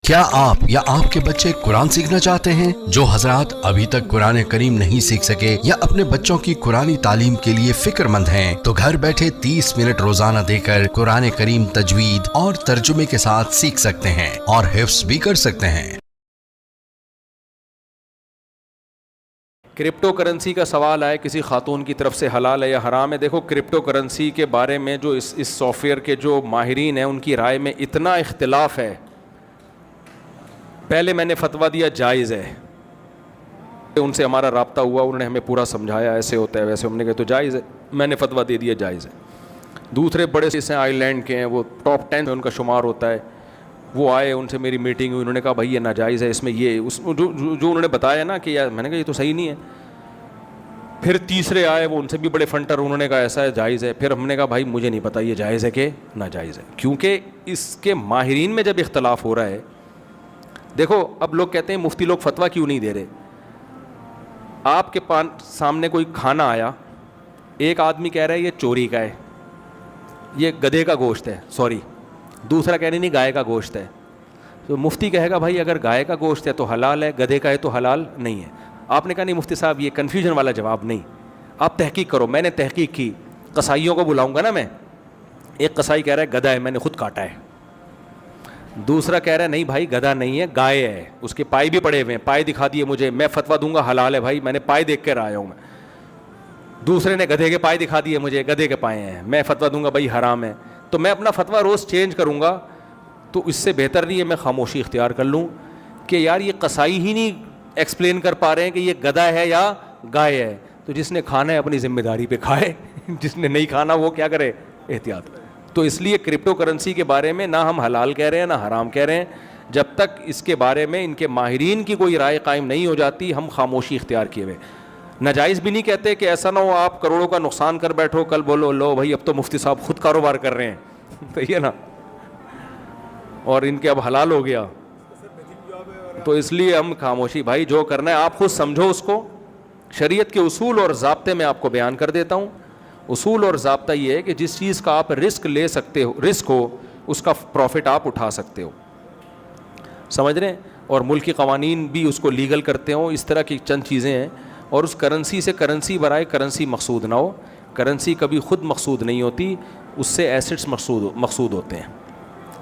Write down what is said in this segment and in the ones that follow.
کیا آپ یا آپ کے بچے قرآن سیکھنا چاہتے ہیں؟ جو حضرات ابھی تک قرآن کریم نہیں سیکھ سکے یا اپنے بچوں کی قرآنی تعلیم کے لیے فکر مند ہیں تو گھر بیٹھے 30 منٹ روزانہ دے کر قرآن کریم تجوید اور ترجمے کے ساتھ سیکھ سکتے ہیں اور حفظ بھی کر سکتے ہیں۔ کرپٹو کرنسی کا سوال آئے کسی خاتون کی طرف سے، حلال ہے یا حرام ہے؟ دیکھو، کرپٹو کرنسی کے بارے میں جو اس سافٹ ویئر کے جو ماہرین ہیں ان کی رائے میں اتنا اختلاف ہے۔ پہلے میں نے فتویٰ دیا جائز ہے، ان سے ہمارا رابطہ ہوا، انہوں نے ہمیں پورا سمجھایا ایسے ہوتا ہے ویسے، ہم نے کہا تو جائز ہے، میں نے فتویٰ دے دیا جائز ہے۔ دوسرے بڑے سے آئی لینڈ کے ہیں، وہ ٹاپ 10 میں ان کا شمار ہوتا ہے، وہ آئے، ان سے میری میٹنگ ہوئی، انہوں نے کہا بھائی یہ ناجائز ہے، اس میں یہ جو انہوں نے بتایا نا کہ یار، میں نے کہا یہ تو صحیح نہیں ہے۔ پھر تیسرے آئے، وہ ان سے بھی بڑے فنٹر، انہوں نے کہا ایسا ہے جائز ہے۔ پھر ہم نے کہا بھائی مجھے نہیں پتہ یہ جائز ہے کہ ناجائز ہے، کیونکہ اس کے ماہرین میں جب اختلاف ہو رہا ہے۔ دیکھو اب لوگ کہتے ہیں مفتی لوگ فتویٰ کیوں نہیں دے رہے؟ آپ کے سامنے کوئی کھانا آیا، ایک آدمی کہہ رہا ہے یہ چوری کا ہے، یہ گدھے کا گوشت ہے، سوری، دوسرا کہہ رہے نہیں گائے کا گوشت ہے، تو مفتی کہے گا بھائی اگر گائے کا گوشت ہے تو حلال ہے، گدھے کا ہے تو حلال نہیں ہے۔ آپ نے کہا نہیں مفتی صاحب یہ کنفیوژن والا جواب نہیں، آپ تحقیق کرو۔ میں نے تحقیق کی، قصائیوں کو بلاؤں گا نا میں، ایک قصائی کہہ رہا ہے گدھا ہے، میں نے خود کاٹا ہے، دوسرا کہہ رہا ہے نہیں بھائی گدھا نہیں ہے، گائے ہے، اس کے پائے بھی پڑے ہوئے ہیں، پائے دکھا دیے مجھے، میں فتویٰ دوں گا حلال ہے بھائی، میں نے پائے دیکھ کر آیا ہوں میں۔ دوسرے نے گدھے کے پائے دکھا دیے مجھے، گدھے کے پائے ہیں، میں فتویٰ دوں گا بھائی حرام ہے۔ تو میں اپنا فتویٰ روز چینج کروں گا، تو اس سے بہتر نہیں ہے میں خاموشی اختیار کر لوں کہ یار یہ قصائی ہی نہیں ایکسپلین کر پا رہے ہیں کہ یہ گدھا ہے یا گائے ہے، تو جس نے کھانا ہے اپنی ذمہ داری پہ کھائے، جس نے نہیں کھانا وہ کیا کرے، احتیاط۔ تو اس لیے کرپٹو کرنسی کے بارے میں نہ ہم حلال کہہ رہے ہیں نہ حرام کہہ رہے ہیں، جب تک اس کے بارے میں ان کے ماہرین کی کوئی رائے قائم نہیں ہو جاتی ہم خاموشی اختیار کیے ہوئے۔ ناجائز بھی نہیں کہتے کہ ایسا نہ ہو آپ کروڑوں کا نقصان کر بیٹھو، کل بولو لو بھائی اب تو مفتی صاحب خود کاروبار کر رہے ہیں، تو یہ نا، اور ان کے اب حلال ہو گیا، تو اس لیے ہم خاموشی، بھائی جو کرنا ہے آپ خود سمجھو اس کو۔ شریعت کے اصول اور ضابطے میں آپ کو بیان کر دیتا ہوں۔ اصول اور ضابطہ یہ ہے کہ جس چیز کا آپ رسک لے سکتے ہو، رسک ہو، اس کا پروفٹ آپ اٹھا سکتے ہو، سمجھ رہے ہیں، اور ملکی قوانین بھی اس کو لیگل کرتے ہوں، اس طرح کی چند چیزیں ہیں۔ اور اس کرنسی سے کرنسی برائے کرنسی مقصود نہ ہو، کرنسی کبھی خود مقصود نہیں ہوتی، اس سے ایسٹس مقصود ہوتے ہیں،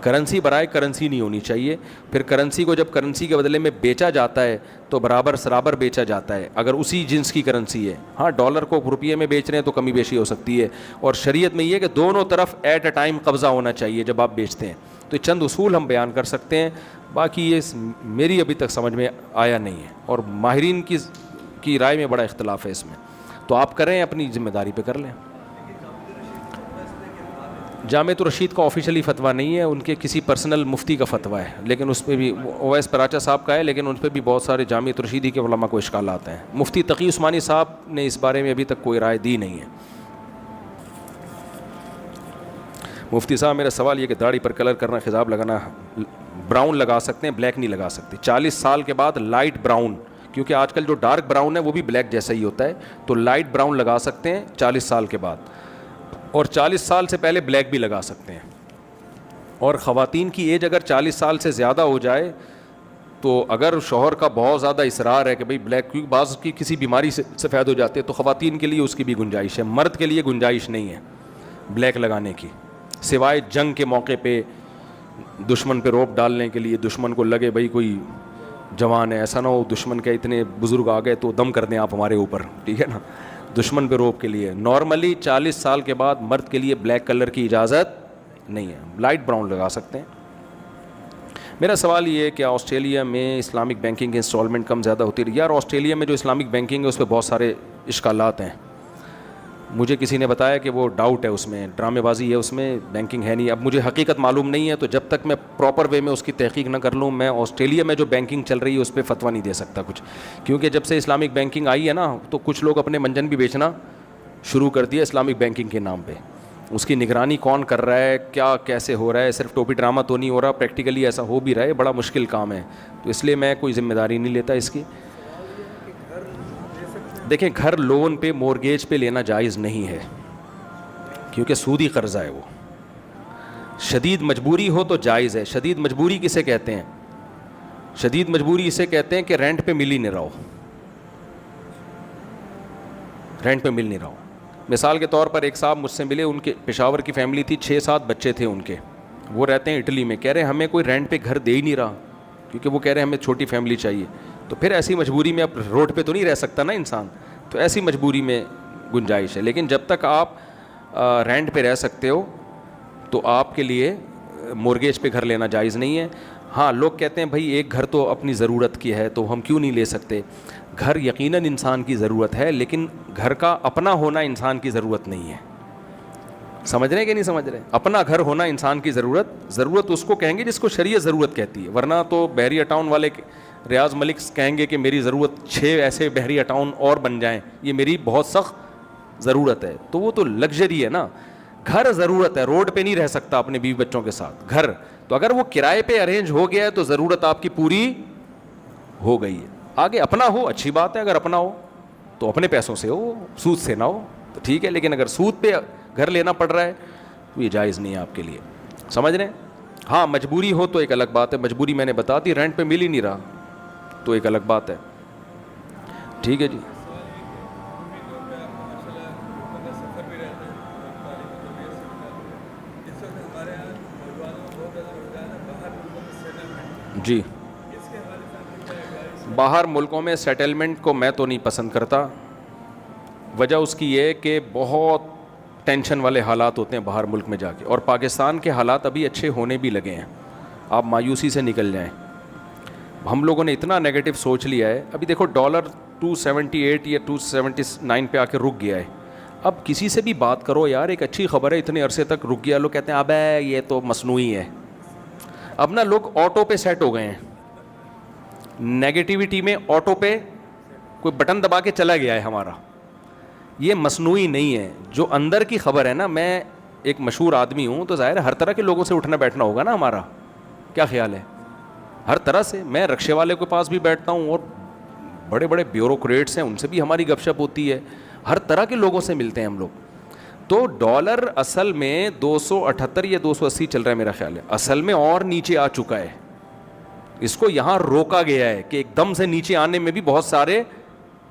کرنسی برائے کرنسی نہیں ہونی چاہیے۔ پھر کرنسی کو جب کرنسی کے بدلے میں بیچا جاتا ہے تو برابر سرابر بیچا جاتا ہے، اگر اسی جنس کی کرنسی ہے۔ ہاں ڈالر کو روپیے میں بیچ رہے ہیں تو کمی بیشی ہو سکتی ہے، اور شریعت میں یہ کہ دونوں طرف ایٹ اے ٹائم قبضہ ہونا چاہیے جب آپ بیچتے ہیں۔ تو چند اصول ہم بیان کر سکتے ہیں، باقی یہ میری ابھی تک سمجھ میں آیا نہیں ہے، اور ماہرین کی رائے میں بڑا اختلاف ہے اس میں، تو آپ کریں اپنی ذمہ داری پہ کر لیں۔ جامعۃ الرشید کا آفیشیلی فتویٰ نہیں ہے، ان کے کسی پرسنل مفتی کا فتویٰ ہے، لیکن اس پہ بھی اویس پراچا صاحب کا ہے، لیکن ان پہ بھی بہت سارے جامعۃ الرشیدی کے علماء کو اشکالات ہیں۔ مفتی تقی عثمانی صاحب نے اس بارے میں ابھی تک کوئی رائے دی نہیں ہے۔ مفتی صاحب میرا سوال یہ کہ داڑھی پر کلر کرنا، خضاب لگانا، براؤن لگا سکتے ہیں، بلیک نہیں لگا سکتے 40 سال کے بعد، لائٹ براؤن، کیونکہ آج کل جو ڈارک براؤن ہے وہ بھی بلیک جیسا ہی ہوتا ہے، تو لائٹ براؤن لگا سکتے ہیں 40 سال کے بعد، اور 40 سال سے پہلے بلیک بھی لگا سکتے ہیں۔ اور خواتین کی ایج اگر 40 سال سے زیادہ ہو جائے تو اگر شوہر کا بہت زیادہ اصرار ہے کہ بھئی بلیک، کیونکہ بعض کی کسی بیماری سے سفید ہو جاتے ہیں، تو خواتین کے لیے اس کی بھی گنجائش ہے، مرد کے لیے گنجائش نہیں ہے بلیک لگانے کی، سوائے جنگ کے موقع پہ دشمن پہ روپ ڈالنے کے لیے، دشمن کو لگے بھئی کوئی جوان ہے، ایسا نہ ہو دشمن کے اتنے بزرگ آ گئے تو دم کر دیں آپ ہمارے اوپر، ٹھیک ہے نا، دشمن پہ روپ کے لیے۔ نارملی 40 سال کے بعد مرد کے لیے بلیک کلر کی اجازت نہیں ہے، لائٹ براؤن لگا سکتے ہیں۔ میرا سوال یہ ہے کہ آسٹریلیا میں اسلامک بینکنگ کی انسٹالمنٹ کم زیادہ ہوتی ہے؟ یار آسٹریلیا میں جو اسلامک بینکنگ ہے اس پہ بہت سارے اشکالات ہیں، مجھے کسی نے بتایا کہ وہ ڈاؤٹ ہے، اس میں ڈرامے بازی ہے، اس میں بینکنگ ہے نہیں۔ اب مجھے حقیقت معلوم نہیں ہے، تو جب تک میں پراپر وے میں اس کی تحقیق نہ کر لوں، میں آسٹریلیا میں جو بینکنگ چل رہی ہے اس پہ فتویٰ نہیں دے سکتا کچھ، کیونکہ جب سے اسلامک بینکنگ آئی ہے نا تو کچھ لوگ اپنے منجن بھی بیچنا شروع کر دیا اسلامک بینکنگ کے نام پہ۔ اس کی نگرانی کون کر رہا ہے، کیا کیسے ہو رہا ہے، صرف ٹوپی ڈرامہ تو نہیں ہو رہا، پریکٹیکلی ایسا ہو بھی رہا ہے، بڑا مشکل کام ہے، تو اس لیے میں کوئی ذمہ داری نہیں لیتا اس کی۔ دیکھیں گھر لون پہ، مورگیج پہ لینا جائز نہیں ہے، کیونکہ سودی قرضہ ہے وہ۔ شدید مجبوری ہو تو جائز ہے۔ شدید مجبوری کسے کہتے ہیں؟ شدید مجبوری اسے کہتے ہیں کہ رینٹ پہ مل ہی نہیں رہا ہو, رینٹ پہ مل نہیں رہا ہو. مثال کے طور پر ایک صاحب مجھ سے ملے, ان کے پشاور کی فیملی تھی, 6-7 بچے تھے ان کے, وہ رہتے ہیں اٹلی میں. کہہ رہے ہمیں کوئی رینٹ پہ گھر دے ہی نہیں رہا, کیونکہ وہ کہہ رہے ہیں ہمیں چھوٹی فیملی چاہیے. تو پھر ایسی مجبوری میں اب روڈ پہ تو نہیں رہ سکتا نا انسان, تو ایسی مجبوری میں گنجائش ہے. لیکن جب تک آپ رینٹ پہ رہ سکتے ہو تو آپ کے لیے مورگیج پہ گھر لینا جائز نہیں ہے. ہاں لوگ کہتے ہیں بھائی ایک گھر تو اپنی ضرورت کی ہے تو ہم کیوں نہیں لے سکتے. گھر یقیناً انسان کی ضرورت ہے, لیکن گھر کا اپنا ہونا انسان کی ضرورت نہیں ہے. سمجھ رہے ہیں کہ نہیں سمجھ رہے؟ اپنا گھر ہونا انسان کی ضرورت اس کو کہیں گے جس کو شریعت ضرورت کہتی ہے. ورنہ تو بحریہ ٹاؤن والے ریاض ملک کہیں گے کہ میری ضرورت 6 ایسے بحریہ ٹاؤن اور بن جائیں, یہ میری بہت سخت ضرورت ہے. تو وہ تو لگژری ہے نا. گھر ضرورت ہے, روڈ پہ نہیں رہ سکتا اپنے بیوی بچوں کے ساتھ. گھر تو اگر وہ کرائے پہ ارینج ہو گیا ہے تو ضرورت آپ کی پوری ہو گئی ہے. آگے اپنا ہو اچھی بات ہے, اگر اپنا ہو تو اپنے پیسوں سے ہو, سود سے نہ ہو تو ٹھیک ہے. لیکن اگر سود پہ گھر لینا پڑ رہا ہے تو یہ جائز نہیں ہے آپ کے لیے. سمجھ رہے ہیں؟ ہاں مجبوری ہو تو ایک الگ بات ہے. مجبوری میں نے بتا دی, رینٹ پہ مل ہی نہیں رہا تو ایک الگ بات ہے. ٹھیک ہے جی. جی باہر ملکوں میں سیٹلمنٹ کو میں تو نہیں پسند کرتا. وجہ اس کی یہ کہ بہت ٹینشن والے حالات ہوتے ہیں باہر ملک میں جا کے, اور پاکستان کے حالات ابھی اچھے ہونے بھی لگے ہیں. آپ مایوسی سے نکل جائیں. ہم لوگوں نے اتنا نیگیٹو سوچ لیا ہے. ابھی دیکھو ڈالر 278 یا 279 پہ آ کے رک گیا ہے. اب کسی سے بھی بات کرو یار ایک اچھی خبر ہے اتنے عرصے تک رک گیا, لوگ کہتے ہیں اب یہ تو مصنوعی ہے. اب نا لوگ آٹو پہ سیٹ ہو گئے ہیں. نیگیٹیوٹی میں آٹو پہ کوئی بٹن دبا کے چلا گیا ہے ہمارا. یہ مصنوعی نہیں ہے. جو اندر کی خبر ہے نا, میں ایک مشہور آدمی ہوں تو ظاہر ہے ہر طرح کے لوگوں سے اٹھنا بیٹھنا ہوگا نا ہمارا. کیا خیال ہے؟ ہر طرح سے. میں رکشے والے کے پاس بھی بیٹھتا ہوں اور بڑے بڑے بیوروکریٹس ہیں ان سے بھی ہماری گپ شپ ہوتی ہے. ہر طرح کے لوگوں سے ملتے ہیں ہم لوگ. تو ڈالر اصل میں 278 یا 280 چل رہا ہے میرا خیال ہے. اصل میں اور نیچے آ چکا ہے. اس کو یہاں روکا گیا ہے کہ ایک دم سے نیچے آنے میں بھی بہت سارے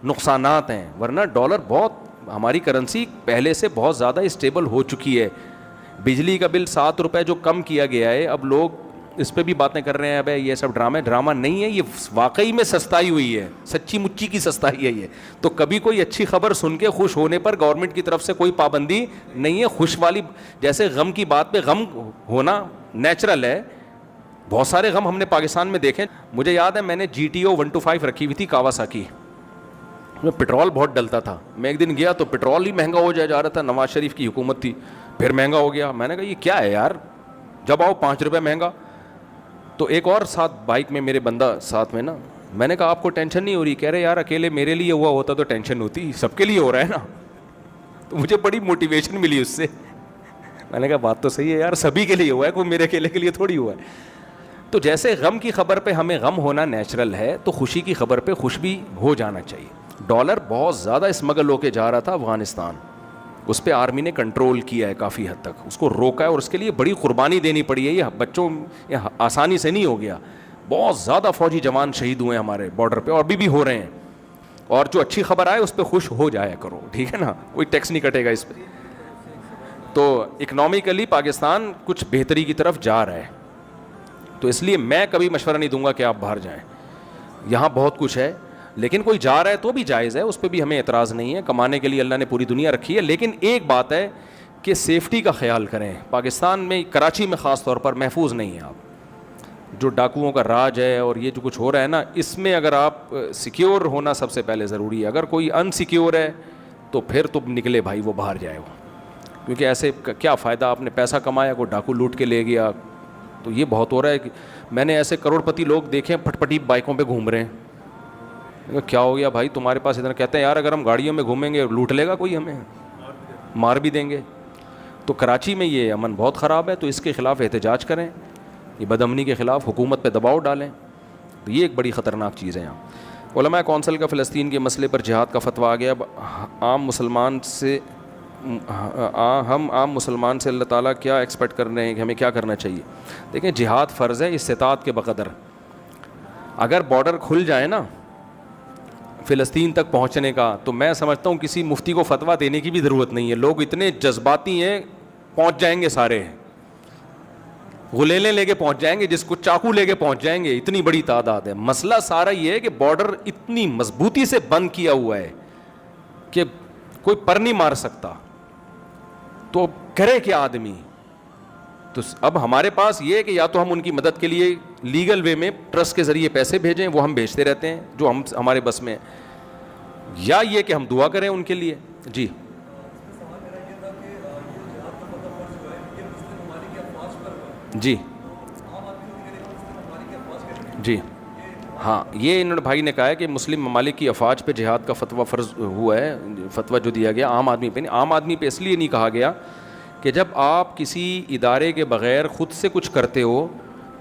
نقصانات ہیں. ورنہ ڈالر بہت, ہماری کرنسی پہلے سے بہت زیادہ اسٹیبل ہو چکی ہے. بجلی کا بل 7 روپے جو کم کیا گیا ہے, اب لوگ اس پہ بھی باتیں کر رہے ہیں اب یہ سب ڈرامہ نہیں ہے. یہ واقعی میں سستائی ہوئی ہے, سچی مچی کی سستائی ہے یہ. تو کبھی کوئی اچھی خبر سن کے خوش ہونے پر گورنمنٹ کی طرف سے کوئی پابندی نہیں ہے. خوش والی جیسے غم کی بات پہ غم ہونا نیچرل ہے. بہت سارے غم ہم نے پاکستان میں دیکھے. مجھے یاد ہے میں نے GTO 125 رکھی ہوئی تھی کاواساکی میں. پٹرول بہت ڈلتا تھا. میں ایک دن گیا تو پٹرول ہی مہنگا ہو جا رہا تھا. نواز شریف کی حکومت تھی, پھر مہنگا ہو گیا. میں نے کہا یہ کیا ہے یار, جب آؤ 5 روپے مہنگا. تو ایک اور ساتھ بائک میں میرے بندہ ساتھ میں نا, میں نے کہا آپ کو ٹینشن نہیں ہو رہی؟ کہہ رہے یار اکیلے میرے لیے ہوا ہوتا تو ٹینشن ہوتی, سب کے لیے ہو رہا ہے نا. تو مجھے بڑی موٹیویشن ملی اس سے. میں نے کہا بات تو صحیح ہے یار, سبھی کے لیے ہوا ہے, کوئی میرے اکیلے کے لیے تھوڑی ہوا ہے. تو جیسے غم کی خبر پہ ہمیں غم ہونا نیچرل ہے, تو خوشی کی خبر پہ خوش بھی ہو جانا چاہیے. ڈالر بہت زیادہ اسمگل ہو کے جا رہا تھا افغانستان, اس پہ آرمی نے کنٹرول کیا ہے کافی حد تک, اس کو روکا ہے, اور اس کے لیے بڑی قربانی دینی پڑی ہے. یہ بچوں یہ آسانی سے نہیں ہو گیا. بہت زیادہ فوجی جوان شہید ہوئے ہیں ہمارے بارڈر پہ, اور بھی ہو رہے ہیں. اور جو اچھی خبر آئے اس پہ خوش ہو جایا کرو, ٹھیک ہے نا, کوئی ٹیکس نہیں کٹے گا اس پہ. تو اکنامکلی پاکستان کچھ بہتری کی طرف جا رہا ہے. تو اس لیے میں کبھی مشورہ نہیں دوں گا کہ آپ باہر جائیں. یہاں بہت کچھ ہے, لیکن کوئی جا رہا ہے تو بھی جائز ہے, اس پہ بھی ہمیں اعتراض نہیں ہے. کمانے کے لیے اللہ نے پوری دنیا رکھی ہے. لیکن ایک بات ہے کہ سیفٹی کا خیال کریں. پاکستان میں کراچی میں خاص طور پر محفوظ نہیں ہیں آپ. جو ڈاکوؤں کا راج ہے اور یہ جو کچھ ہو رہا ہے نا, اس میں اگر آپ سیکیور ہونا سب سے پہلے ضروری ہے. اگر کوئی انسیکیور ہے تو پھر تو نکلے بھائی, وہ باہر جائے وہ. کیونکہ ایسے کیا فائدہ, آپ نے پیسہ کمایا, کوئی ڈاکو لوٹ کے لے گیا. تو یہ بہت ہو رہا ہے. کہ میں نے ایسے کروڑ پتی لوگ دیکھے پھٹ پٹی بائکوں پہ گھوم رہے ہیں. کیا ہو گیا بھائی تمہارے پاس اتنا؟ کہتے ہیں یار اگر ہم گاڑیوں میں گھومیں گے لوٹ لے گا کوئی, ہمیں مار بھی دیں گے. تو کراچی میں یہ امن بہت خراب ہے, تو اس کے خلاف احتجاج کریں, یہ بد امنی کے خلاف حکومت پہ دباؤ ڈالیں. تو یہ ایک بڑی خطرناک چیز ہے. یہاں علماء کونسل کا فلسطین کے مسئلے پر جہاد کا فتویٰ آ گیا. ہم عام مسلمان سے اللہ تعالیٰ کیا ایکسپیکٹ کر رہے ہیں کہ ہمیں کیا کرنا چاہیے؟ دیکھیں جہاد فرض ہے استطاعت کے بقدر. اگر بارڈر کھل جائے نا فلسطین تک پہنچنے کا, تو میں سمجھتا ہوں کسی مفتی کو فتویٰ دینے کی بھی ضرورت نہیں ہے. لوگ اتنے جذباتی ہیں, پہنچ جائیں گے سارے, غلیلیں لے کے پہنچ جائیں گے, جس کو چاقو لے کے پہنچ جائیں گے, اتنی بڑی تعداد ہے. مسئلہ سارا یہ ہے کہ بارڈر اتنی مضبوطی سے بند کیا ہوا ہے کہ کوئی پر نہیں مار سکتا, تو کرے کیا آدمی. تو اب ہمارے پاس یہ ہے کہ یا تو ہم ان کی مدد کے لیے لیگل وے میں ٹرسٹ کے ذریعے پیسے بھیجیں, وہ ہم بھیجتے رہتے ہیں جو ہمارے بس میں, یا یہ کہ ہم دعا کریں ان کے لیے. جی جی جی ہاں, یہ انہوں نے بھائی نے کہا ہے کہ مسلم ممالک کی افواج پہ جہاد کا فتویٰ فرض ہوا ہے, فتویٰ جو دیا گیا عام آدمی پہ نہیں. عام آدمی پہ اس لیے نہیں کہا گیا کہ جب آپ کسی ادارے کے بغیر خود سے کچھ کرتے ہو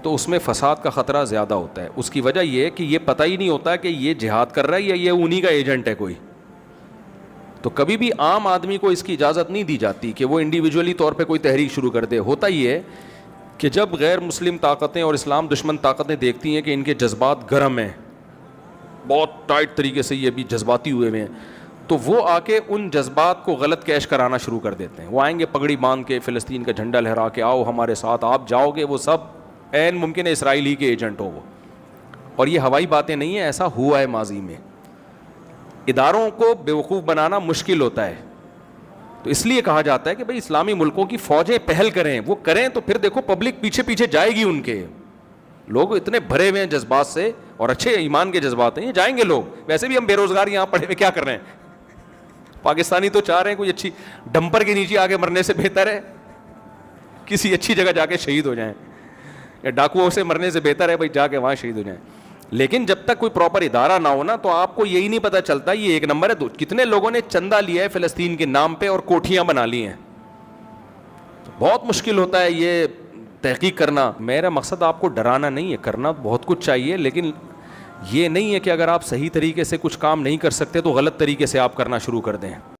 تو اس میں فساد کا خطرہ زیادہ ہوتا ہے. اس کی وجہ یہ ہے کہ یہ پتہ ہی نہیں ہوتا کہ یہ جہاد کر رہا ہے یا یہ انہی کا ایجنٹ ہے کوئی. تو کبھی بھی عام آدمی کو اس کی اجازت نہیں دی جاتی کہ وہ انڈیویجولی طور پہ کوئی تحریک شروع کر دے. ہوتا یہ ہے کہ جب غیر مسلم طاقتیں اور اسلام دشمن طاقتیں دیکھتی ہیں کہ ان کے جذبات گرم ہیں, بہت ٹائٹ طریقے سے یہ بھی جذباتی ہوئے ہوئے ہیں, تو وہ آ کے ان جذبات کو غلط کیش کرانا شروع کر دیتے ہیں. وہ آئیں گے پگڑی باندھ کے, فلسطین کا جھنڈا لہرا کے, آؤ ہمارے ساتھ, آپ جاؤ گے. وہ سب عین ممکن ہے اسرائیلی کے ایجنٹ ہو وہ, اور یہ ہوائی باتیں نہیں ہیں, ایسا ہوا ہے ماضی میں. اداروں کو بیوقوف بنانا مشکل ہوتا ہے, تو اس لیے کہا جاتا ہے کہ بھئی اسلامی ملکوں کی فوجیں پہل کریں. وہ کریں تو پھر دیکھو پبلک پیچھے پیچھے جائے گی ان کے. لوگ اتنے بھرے ہوئے ہیں جذبات سے, اور اچھے ایمان کے جذبات ہیں, یہ جائیں گے لوگ. ویسے بھی ہم بے روزگار یہاں پڑے ہوئے کیا کر رہے ہیں, پاکستانی تو چاہ رہے ہیں کوئی اچھی ڈمپر کے نیچے آگے مرنے سے بہتر ہے کسی اچھی جگہ جا کے شہید ہو جائیں, یا ڈاکوؤں سے مرنے سے بہتر ہے بھائی جا کے وہاں شہید ہو جائیں. لیکن جب تک کوئی پراپر ادارہ نہ ہو نا, تو آپ کو یہی نہیں پتہ چلتا یہ ایک نمبر ہے. کتنے لوگوں نے چندہ لیا ہے فلسطین کے نام پہ اور کوٹھیاں بنا لی ہیں. بہت مشکل ہوتا ہے یہ تحقیق کرنا. میرا مقصد آپ کو ڈرانا نہیں ہے, کرنا بہت کچھ چاہیے, لیکن یہ نہیں ہے کہ اگر آپ صحیح طریقے سے کچھ کام نہیں کر سکتے تو غلط طریقے سے آپ کرنا شروع کر دیں.